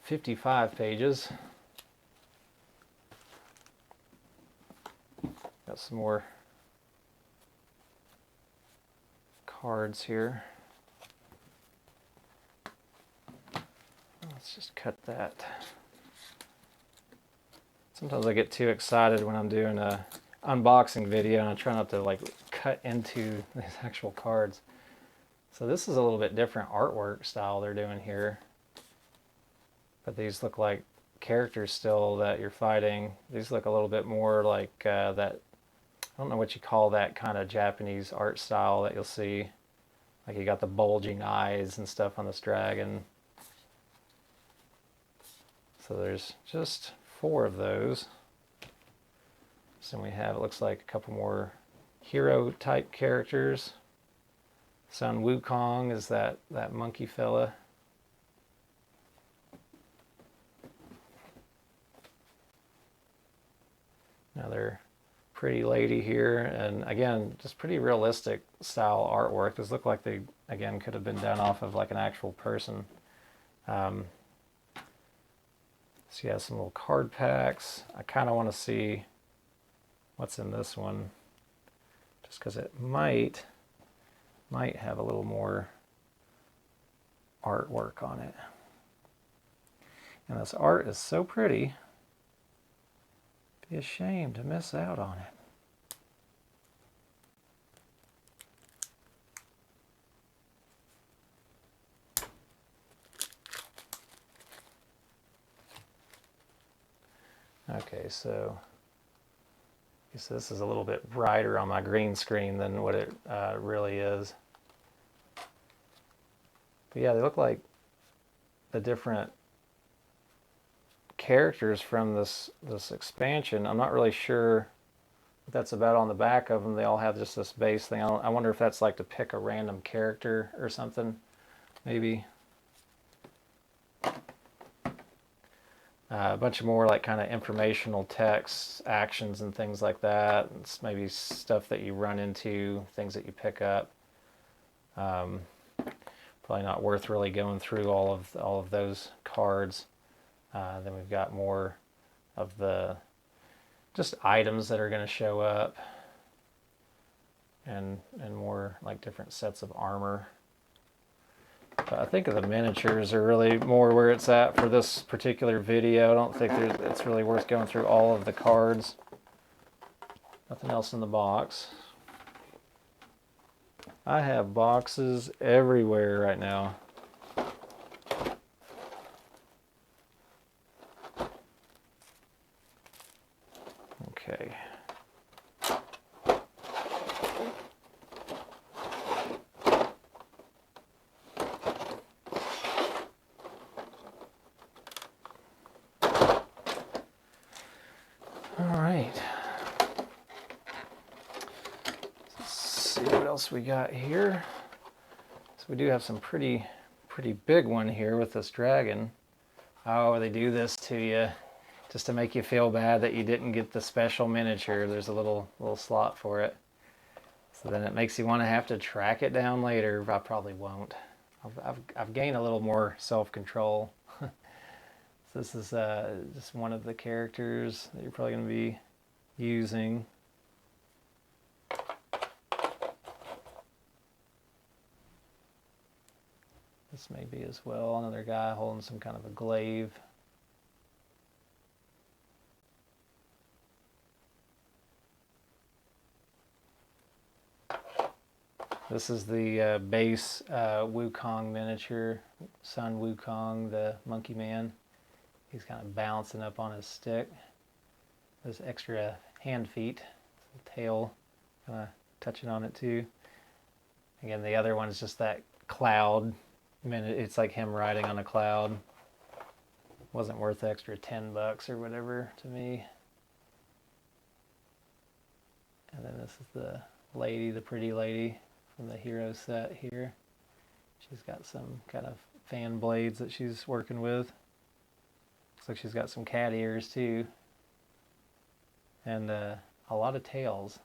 55 pages. Got some more cards here. Let's just cut that. Sometimes I get too excited when I'm doing a unboxing video, and I try not to like cut into these actual cards. So this is a little bit different artwork style they're doing here. but these look like characters still that you're fighting. These look a little bit more like that, I don't know what you call that kind of Japanese art style that you'll see. Like you got the bulging eyes and stuff on this dragon. So there's just 4 of those. So we have, it looks like a couple more hero type characters. Sun Wukong is that monkey fella. Another pretty lady here, and again, just pretty realistic style artwork. These look like they, again, could have been done off of like an actual person. So you have some little card packs. I kind of want to see what's in this one, just because it might have a little more artwork on it. And this art is so pretty. Be a shame to miss out on it. Okay, so I guess this is a little bit brighter on my green screen than what it really is. But yeah, they look like the different characters from this expansion. I'm not really sure what that's about on the back of them. They all have just this base thing. I wonder if that's like to pick a random character or something, maybe. A bunch of more like kind of informational text, actions and things like that. It's maybe stuff that you run into, things that you pick up. Probably not worth really going through all of those cards. Then we've got more of the just items that are going to show up, and more like different sets of armor. But I think the miniatures are really more where it's at for this particular video. I don't think it's really worth going through all of the cards. Nothing else in the box. I have boxes everywhere right now. Okay. All right. Let's see what else we got here. So we do have some pretty big one here with this dragon. Oh, they do this to you just to make you feel bad that you didn't get the special miniature. There's a little slot for it. So then it makes you want to have to track it down later. I probably won't. I've gained a little more self-control. So this is just one of the characters that you're probably going to be using. This may be as well. Another guy holding some kind of a glaive. This is the base Wukong miniature, Sun Wukong, the monkey man. He's kind of bouncing up on his stick. There's extra hand feet, tail kind of touching on it too. Again, the other one is just that cloud. It's like him riding on a cloud. Wasn't worth the extra $10 or whatever to me. And then this is the lady, the pretty lady from the hero set here. She's got some kind of fan blades that she's working with. Looks like she's got some cat ears too. And a lot of tails.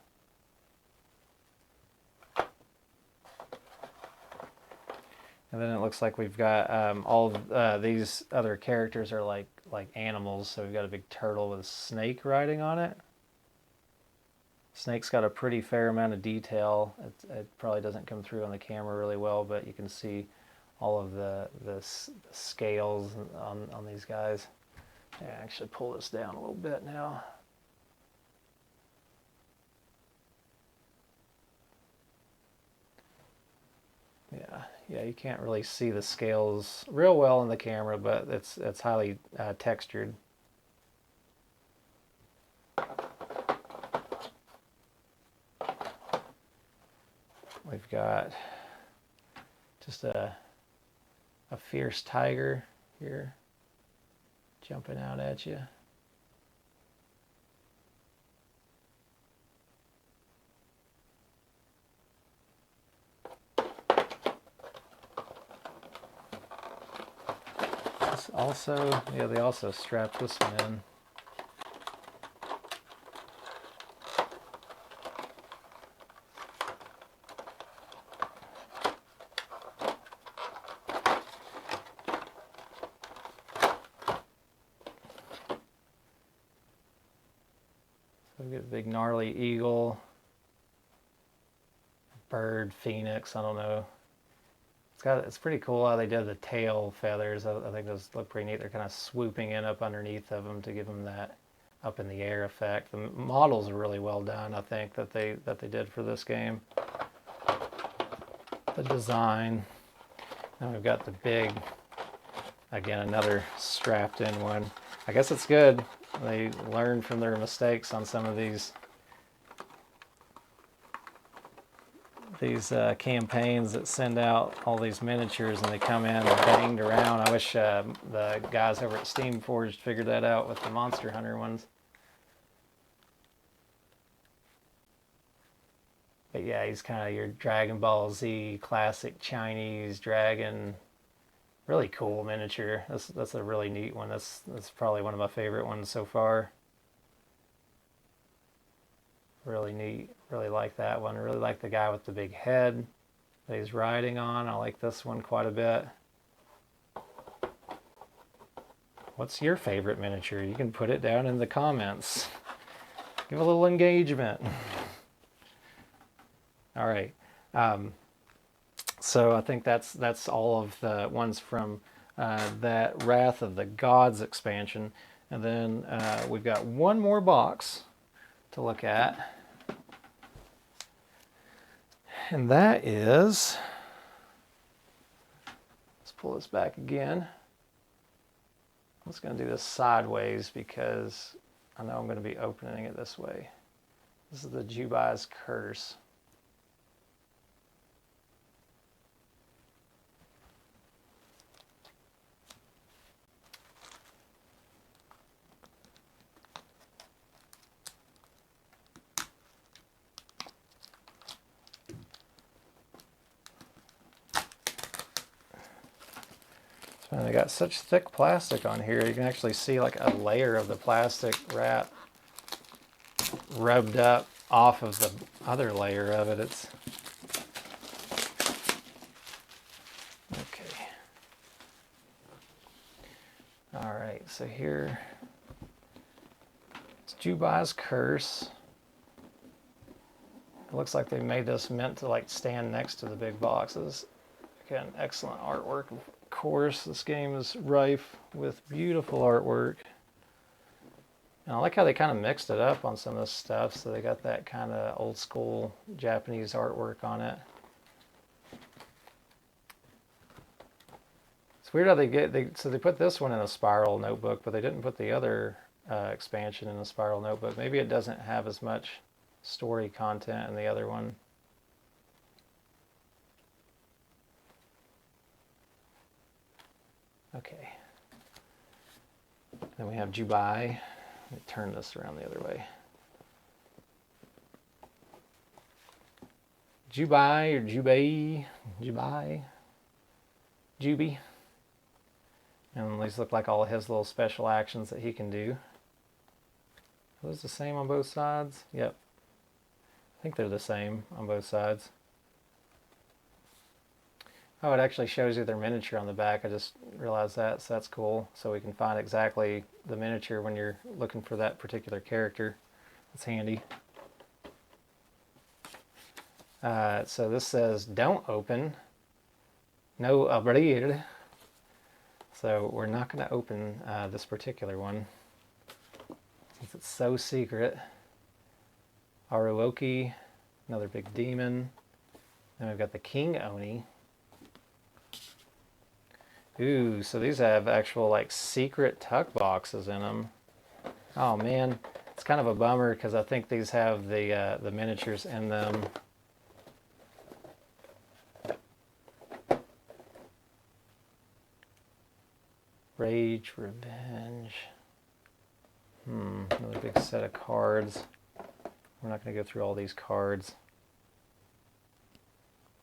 And then it looks like we've got all of these other characters are like animals. So we've got a big turtle with a snake riding on it. Snake's got a pretty fair amount of detail. It probably doesn't come through on the camera really well, but you can see all of the scales on these guys. Yeah, actually pull this down a little bit now. Yeah, Yeah, you can't really see the scales real well in the camera, but it's highly textured. We've got just a fierce tiger here jumping out at you. This also, yeah, they also strapped this one in. We get a big gnarly eagle, bird, phoenix, I don't know. It's pretty cool how they did the tail feathers. I think those look pretty neat. They're kind of swooping in up underneath of them to give them that up in the air effect. The models are really well done, I think, that they did for this game. The design. And we've got the big, again, another strapped in one. I guess it's good. They learn from their mistakes on some of these campaigns that send out all these miniatures and they come in banged around. I wish the guys over at Steamforged figured that out with the Monster Hunter ones. But yeah, he's kind of your Dragon Ball Z classic Chinese dragon. Really cool miniature. That's a really neat one. That's probably one of my favorite ones so far. Really neat. Really like that one. I really like the guy with the big head that he's riding on. I like this one quite a bit. What's your favorite miniature? You can put it down in the comments. Give a little engagement. All right. So I think that's all of the ones from that Wrath of the Gods expansion. And then we've got one more box to look at. And that is, let's pull this back again. I'm just going to do this sideways because I know I'm going to be opening it this way. This is the Jubai's Curse. And they got such thick plastic on here, you can actually see like a layer of the plastic wrap rubbed up off of the other layer of it. It's okay. All right, so here it's Jubai's Curse. It looks like they made this meant to like stand next to the big boxes. Again, excellent artwork. Of course, this game is rife with beautiful artwork. And I like how they kind of mixed it up on some of this stuff, so they got that kind of old school Japanese artwork on it. It's weird how they put this one in a spiral notebook, but they didn't put the other expansion in a spiral notebook. Maybe it doesn't have as much story content in the other one. Okay. Then we have Jubai. Let me turn this around the other way. Jubai or Jubei, Jubai, Juby. And these look like all of his little special actions that he can do. Are those the same on both sides? Yep. I think they're the same on both sides. Oh, it actually shows you their miniature on the back. I just realized that, so that's cool. So we can find exactly the miniature when you're looking for that particular character. That's handy. So this says, don't open. No abrir. So we're not going to open this particular one, since it's so secret. Aruoki, another big demon. Then we've got the King Oni. Ooh, so these have actual like secret tuck boxes in them. Oh man, it's kind of a bummer because I think these have the miniatures in them. Rage, Revenge. Another big set of cards. We're not going to go through all these cards.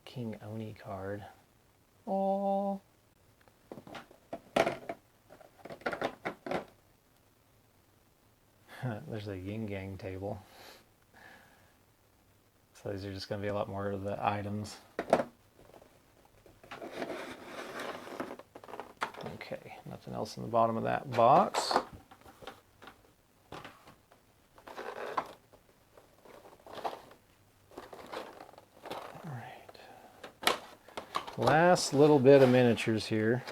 King Oni card. Oh. There's a yin yang table. So these are just going to be a lot more of the items. Okay, nothing else in the bottom of that box. All right. Last little bit of miniatures here.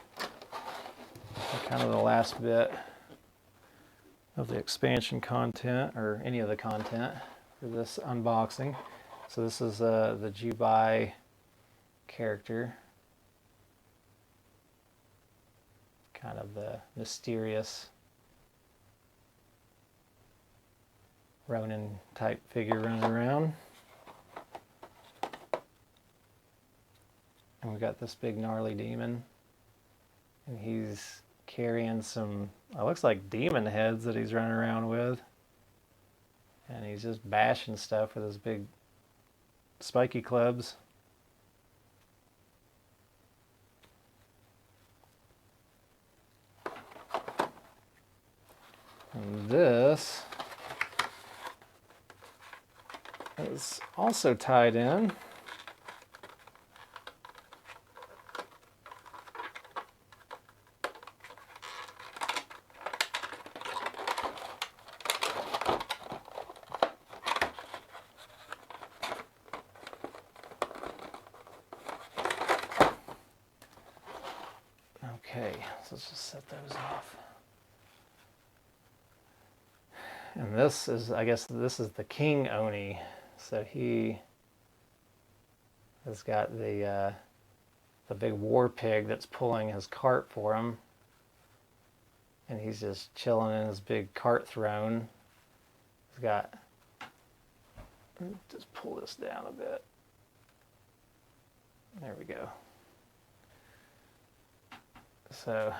Kind of the last bit of the expansion content, or any of the content for this unboxing. So this is the Jubai character. Kind of the mysterious Ronin type figure running around. And we've got this big gnarly demon. And he's carrying some, it looks like demon heads that he's running around with. And he's just bashing stuff with his big spiky clubs. And this is also tied in. Okay, so let's just set those off. And this is, I guess this is the King Oni. So he has got the big war pig that's pulling his cart for him. And he's just chilling in his big cart throne. He's got, just pull this down a bit. There we go. So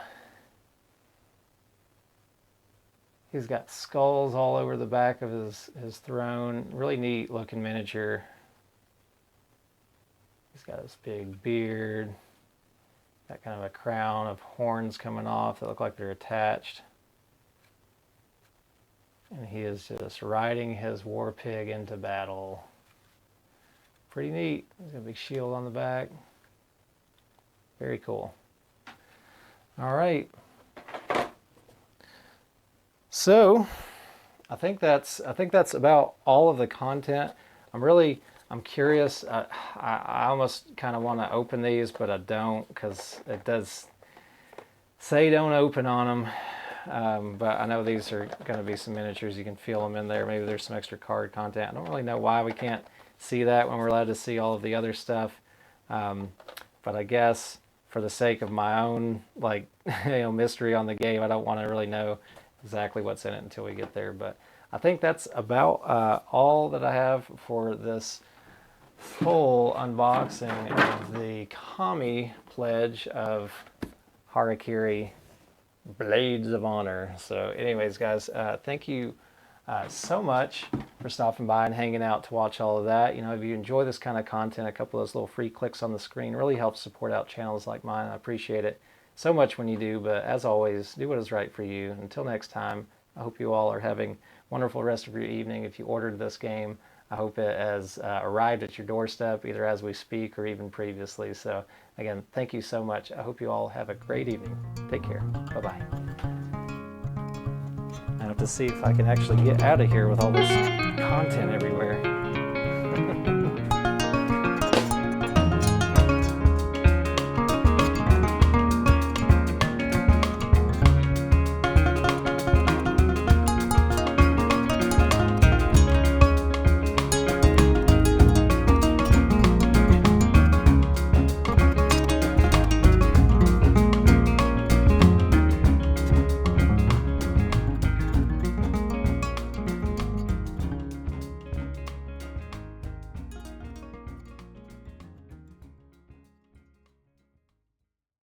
he's got skulls all over the back of his throne. Really neat looking miniature. He's got this big beard. Got kind of a crown of horns coming off that look like they're attached. And he is just riding his war pig into battle. Pretty neat. He's got a big shield on the back. Very cool. All right. So I think that's about all of the content. I'm curious. I almost kind of want to open these, but I don't, because it does say don't open on them. But I know these are going to be some miniatures. You can feel them in there. Maybe there's some extra card content. I don't really know why we can't see that when we're allowed to see all of the other stuff. But I guess for the sake of my own mystery on the game, I don't want to really know exactly what's in it until we get there. But I think that's about all that I have for this full unboxing of the Kami pledge of Harakiri Blades of Honor. So anyways, guys, thank you so much for stopping by and hanging out to watch all of that. You know, if you enjoy this kind of content, a couple of those little free clicks on the screen really helps support out channels like mine. I appreciate it so much when you do, but as always, do what is right for you. Until next time, I hope you all are having a wonderful rest of your evening. If you ordered this game, I hope it has arrived at your doorstep, either as we speak or even previously. So again, thank you so much. I hope you all have a great evening. Take care. Bye-bye. I have to see if I can actually get out of here with all this content everywhere.